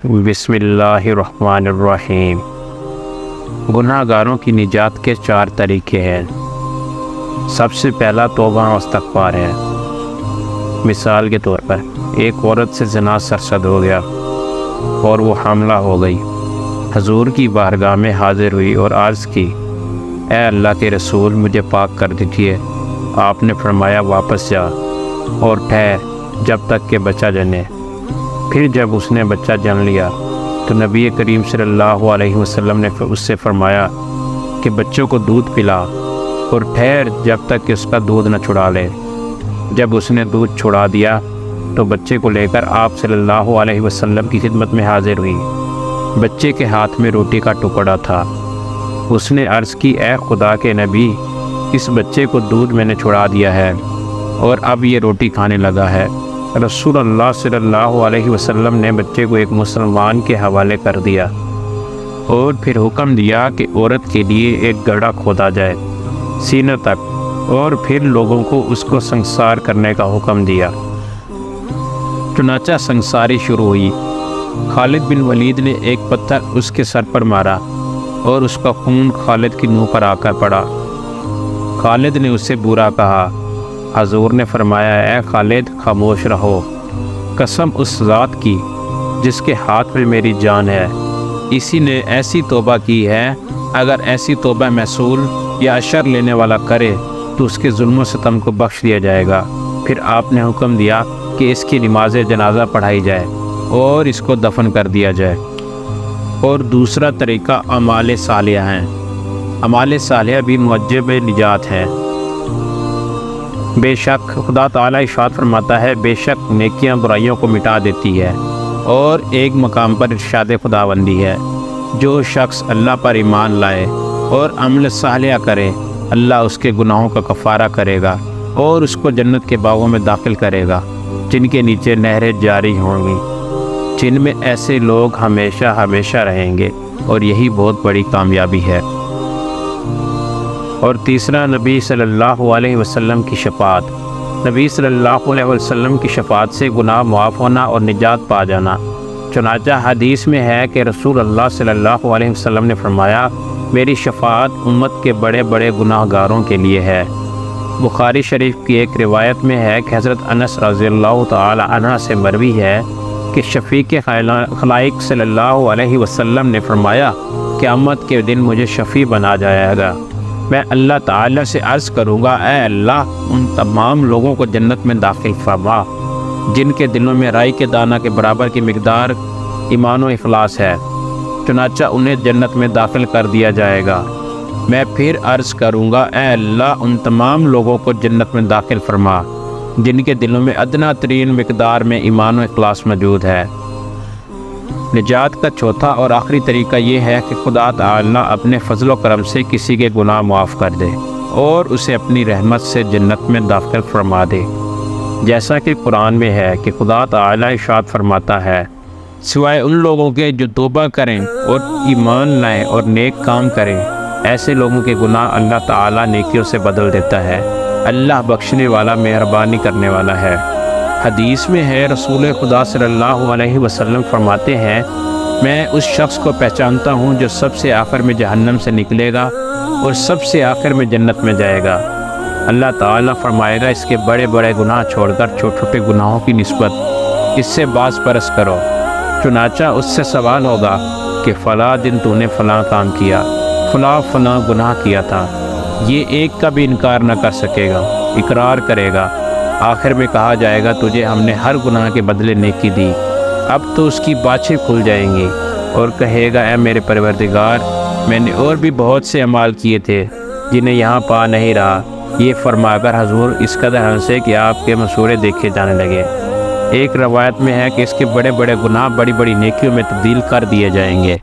بسم اللہ الرحمن الرحیم۔ گناہ گاروں کی نجات کے 4 طریقے ہیں۔ سب سے پہلا توبہ و استغفار ہے۔ مثال کے طور پر ایک عورت سے زنا سرزد ہو گیا اور وہ حاملہ ہو گئی، حضور کی بارگاہ میں حاضر ہوئی اور عرض کی، اے اللہ کے رسول مجھے پاک کر دیجیے۔ آپ نے فرمایا واپس جا اور ٹھہر جب تک کہ بچہ جنے۔ پھر جب اس نے بچہ جن لیا تو نبی کریم صلی اللہ علیہ وسلم نے اس سے فرمایا کہ بچوں کو دودھ پلا اور ٹھہر جب تک کہ اس کا دودھ نہ چھڑا لے۔ جب اس نے دودھ چھڑا دیا تو بچے کو لے کر آپ صلی اللہ علیہ وسلم کی خدمت میں حاضر ہوئی۔ بچے کے ہاتھ میں روٹی کا ٹکڑا تھا۔ اس نے عرض کی، اے خدا کے نبی، اس بچے کو دودھ میں نے چھڑا دیا ہے اور اب یہ روٹی کھانے لگا ہے۔ رسول اللہ صلی اللہ علیہ وسلم نے بچے کو ایک مسلمان کے حوالے کر دیا اور پھر حکم دیا کہ عورت کے لیے ایک گڑھا کھودا جائے سینے تک، اور پھر لوگوں کو اس کو سنسار کرنے کا حکم دیا۔ چنانچہ سنساری شروع ہوئی۔ خالد بن ولید نے ایک پتھر اس کے سر پر مارا اور اس کا خون خالد کی منہ پر آ کر پڑا۔ خالد نے اس سے برا کہا۔ حضور نے فرمایا، اے خالد خاموش رہو، قسم اس ذات کی جس کے ہاتھ میں میری جان ہے، اسی نے ایسی توبہ کی ہے، اگر ایسی توبہ محصول یا اشر لینے والا کرے تو اس کے ظلم و ستم کو بخش دیا جائے گا۔ پھر آپ نے حکم دیا کہ اس کی نماز جنازہ پڑھائی جائے اور اس کو دفن کر دیا جائے۔ اور دوسرا طریقہ اعمال صالحہ ہیں۔ اعمال صالحہ بھی موجب نجات ہیں۔ بے شک خدا تعالیٰ ارشاد فرماتا ہے، بے شک نیکیاں برائیوں کو مٹا دیتی ہے۔ اور ایک مقام پر ارشاد خداوندی ہے، جو شخص اللہ پر ایمان لائے اور عمل صالحہ کرے، اللہ اس کے گناہوں کا کفارہ کرے گا اور اس کو جنت کے باغوں میں داخل کرے گا، جن کے نیچے نہریں جاری ہوں گی، جن میں ایسے لوگ ہمیشہ ہمیشہ رہیں گے، اور یہی بہت بڑی کامیابی ہے۔ اور تیسرا نبی صلی اللہ علیہ وسلم کی شفاعت۔ نبی صلی اللہ علیہ وسلم کی شفاعت سے گناہ معاف ہونا اور نجات پا جانا۔ چنانچہ حدیث میں ہے کہ رسول اللہ صلی اللہ علیہ وسلم نے فرمایا، میری شفاعت امت کے بڑے بڑے گناہ گاروں کے لیے ہے۔ بخاری شریف کی ایک روایت میں ہے کہ حضرت انس رضی اللہ تعالی عنہ سے مروی ہے کہ شفیع خلائق صلی اللہ علیہ وسلم نے فرمایا، قیامت کے دن مجھے شفیع بنا جائے گا۔ میں اللہ تعالیٰ سے عرض کروں گا، اے اللہ، ان تمام لوگوں کو جنت میں داخل فرما جن کے دلوں میں رائی کے دانہ کے برابر کی مقدار ایمان و اخلاص ہے۔ چنانچہ انہیں جنت میں داخل کر دیا جائے گا۔ میں پھر عرض کروں گا، اے اللہ، ان تمام لوگوں کو جنت میں داخل فرما جن کے دلوں میں ادنیٰ ترین مقدار میں ایمان و اخلاص موجود ہے۔ نجات کا چوتھا اور آخری طریقہ یہ ہے کہ خدا تعالیٰ اپنے فضل و کرم سے کسی کے گناہ معاف کر دے اور اسے اپنی رحمت سے جنت میں داخل فرما دے، جیسا کہ قرآن میں ہے کہ خدا تعالیٰ ارشاد فرماتا ہے، سوائے ان لوگوں کے جو توبہ کریں اور ایمان لائیں اور نیک کام کریں، ایسے لوگوں کے گناہ اللہ تعالیٰ نیکیوں سے بدل دیتا ہے۔ اللہ بخشنے والا مہربانی کرنے والا ہے۔ حدیث میں ہے، رسول خدا صلی اللہ علیہ وسلم فرماتے ہیں، میں اس شخص کو پہچانتا ہوں جو سب سے آخر میں جہنم سے نکلے گا اور سب سے آخر میں جنت میں جائے گا۔ اللہ تعالیٰ فرمائے گا، اس کے بڑے بڑے گناہ چھوڑ کر چھوٹے چھوٹے گناہوں کی نسبت اس سے باز پرس کرو۔ چنانچہ اس سے سوال ہوگا کہ فلاں دن تو نے فلاں کام کیا، فلاں گناہ کیا تھا۔ یہ ایک کا بھی انکار نہ کر سکے گا، اقرار کرے گا۔ آخر میں کہا جائے گا، تجھے ہم نے ہر گناہ کے بدلے نیکی دی۔ اب تو اس کی باچھیں کھل جائیں گی اور کہے گا، اے میرے پروردگار، میں نے اور بھی بہت سے اعمال کیے تھے جنہیں یہاں پا نہیں رہا۔ یہ فرما کر حضور اس قدر ہنسے کہ آپ کے مسورے دیکھے جانے لگے۔ ایک روایت میں ہے کہ اس کے بڑے بڑے گناہ بڑی بڑی نیکیوں میں تبدیل کر دیے جائیں گے۔